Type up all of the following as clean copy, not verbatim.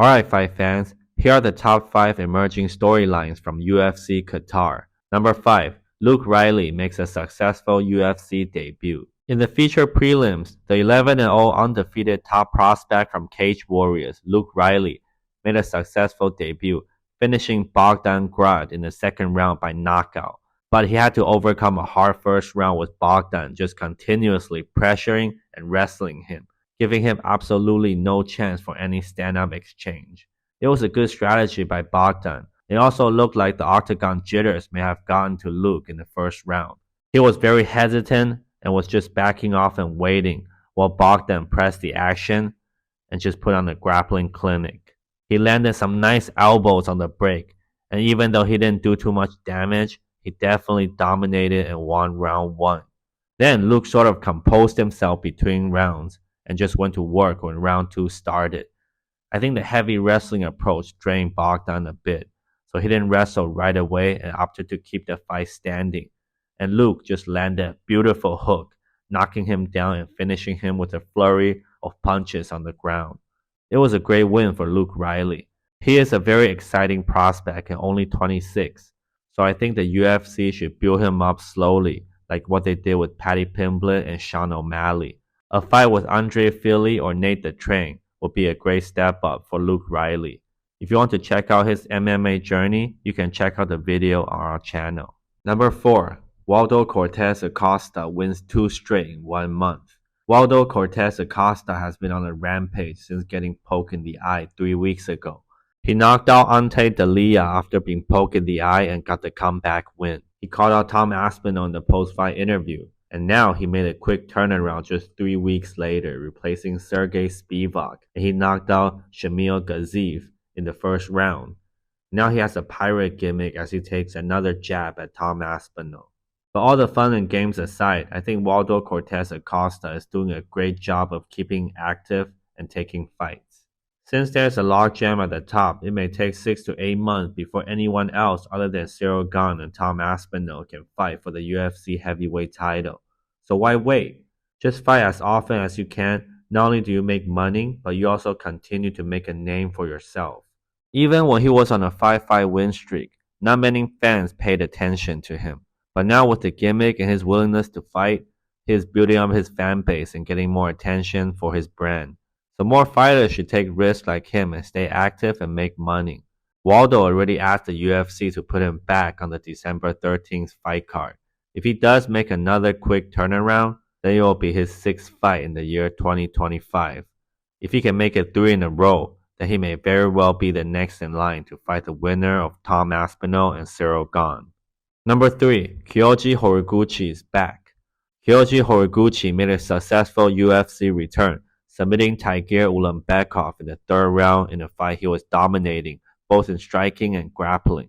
Alright, fight fans, here are the top 5 emerging storylines from UFC Qatar. Number 5. Luke Riley makes a successful UFC debut. In the featured prelims, the 11-0 undefeated top prospect from Cage Warriors, Luke Riley, made a successful debut, finishing Bogdan Grad in the second round by knockout. But he had to overcome a hard first round with Bogdan just continuously pressuring and wrestling him, giving him absolutely no chance for any stand-up exchange. It was a good strategy by Bogdan. It also looked like the octagon jitters may have gotten to Luke in the first round. He was very hesitant and was just backing off and waiting while Bogdan pressed the action and just put on a grappling clinic. He landed some nice elbows on the break, and even though he didn't do too much damage, he definitely dominated and won round 1. Then Luke sort of composed himself between rounds and just went to work when round 2 started. I think the heavy wrestling approach drained Bogdan a bit, so he didn't wrestle right away and opted to keep the fight standing. And Luke just landed a beautiful hook, knocking him down and finishing him with a flurry of punches on the ground. It was a great win for Luke Riley. He is a very exciting prospect and only 26, so I think the UFC should build him up slowly, like what they did with Paddy Pimblett and Sean O'Malley. A fight with Andre Fili or Nate the Train would be a great step up for Luke Riley. If you want to check out his MMA journey, you can check out the video on our channel. Number 4. Waldo Cortez Acosta wins 2 straight in 1 month. Waldo Cortez Acosta has been on a rampage since getting poked in the eye 3 weeks ago. He knocked out Ante Dalia after being poked in the eye and got the comeback win. He called out Tom Aspinall in the post-fight interview, and now he made a quick turnaround just 3 weeks later, replacing Sergey Spivak, and he knocked out Shamil Gaziev in the first round. Now he has a pirate gimmick as he takes another jab at Tom Aspinall. But all the fun and games aside, I think Waldo Cortez Acosta is doing a great job of keeping active and taking fights. Since there's a logjam at the top, it may take 6 to 8 months before anyone else other than Cyril Gane and Tom Aspinall can fight for the UFC heavyweight title. So why wait? Just fight as often as you can. Not only do you make money, but you also continue to make a name for yourself. Even when he was on a 5-fight win streak, not many fans paid attention to him. But now with the gimmick and his willingness to fight, he is building up his fan base and getting more attention for his brand. So more fighters should take risks like him and stay active and make money. Waldo already asked the UFC to put him back on the December 13th fight card. If he does make another quick turnaround, then it will be his 6th fight in the year 2025. If he can make it 3 in a row, then he may very well be the next in line to fight the winner of Tom Aspinall and Cyril Gane. Number 3. Kyoji Horiguchi is back. Kyoji Horiguchi made a successful UFC return, submitting Tagir Ulanbekov in the 3rd round in a fight he was dominating, both in striking and grappling.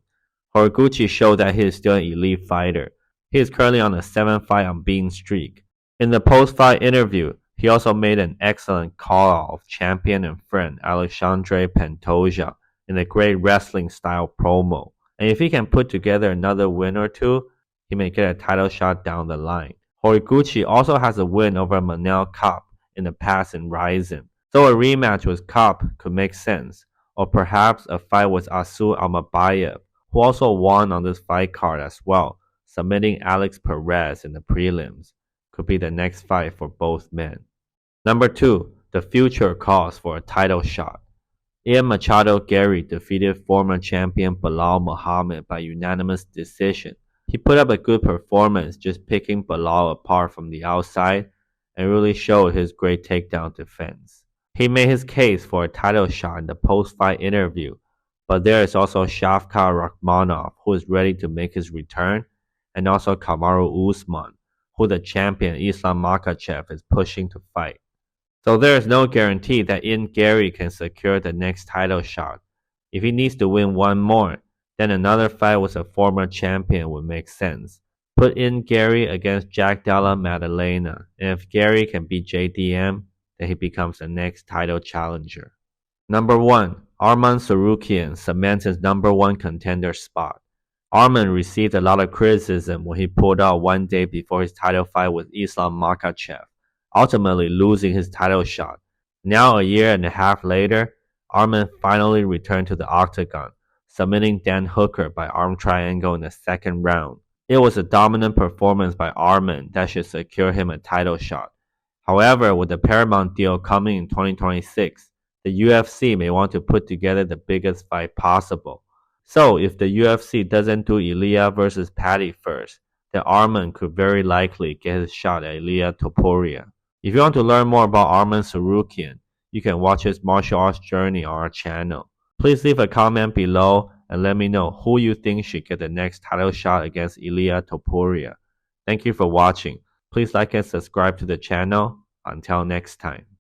Horiguchi showed that he is still an elite fighter. He is currently on a 7-fight unbeaten streak. In the post-fight interview, he also made an excellent call-out of champion and friend Alexandre Pantoja in a great wrestling-style promo. And if he can put together another win or 2, he may get a title shot down the line. Horiguchi also has a win over Manel Kape in the past in Rizin, so a rematch with Kape could make sense, or perhaps a fight with Asu Almabayev, who also won on this fight card as well, submitting Alex Perez in the prelims. Could be the next fight for both men. Number 2. The future calls for a title shot. Ian Machado Gary defeated former champion Bilal Muhammad by unanimous decision. He put up a good performance, just picking Bilal apart from the outside and really showed his great takedown defense. He made his case for a title shot in the post-fight interview, but there is also Shavkat Rakhmonov, who is ready to make his return, and also Kamaru Usman, who the champion Islam Makhachev is pushing to fight. So there is no guarantee that Ian Gary can secure the next title shot. If he needs to win one more, then another fight with a former champion would make sense. Put Ian Gary against Jack Della Maddalena, and if Gary can beat JDM, then he becomes the next title challenger. Number 1. Arman Tsarukyan cements his number 1 contender spot. Arman received a lot of criticism when he pulled out one day before his title fight with Islam Makhachev, ultimately losing his title shot. Now a year and a half later, Arman finally returned to the octagon, submitting Dan Hooker by arm triangle in the second round. It was a dominant performance by Arman that should secure him a title shot. However, with the Paramount deal coming in 2026, the UFC may want to put together the biggest fight possible. So, if the UFC doesn't do Ilya versus Paddy first, then Arman could very likely get his shot at Ilya Topuria. If you want to learn more about Arman Tsarukyan, you can watch his martial arts journey on our channel. Please leave a comment below and let me know who you think should get the next title shot against Ilya Topuria. Thank you for watching. Please like and subscribe to the channel. Until next time.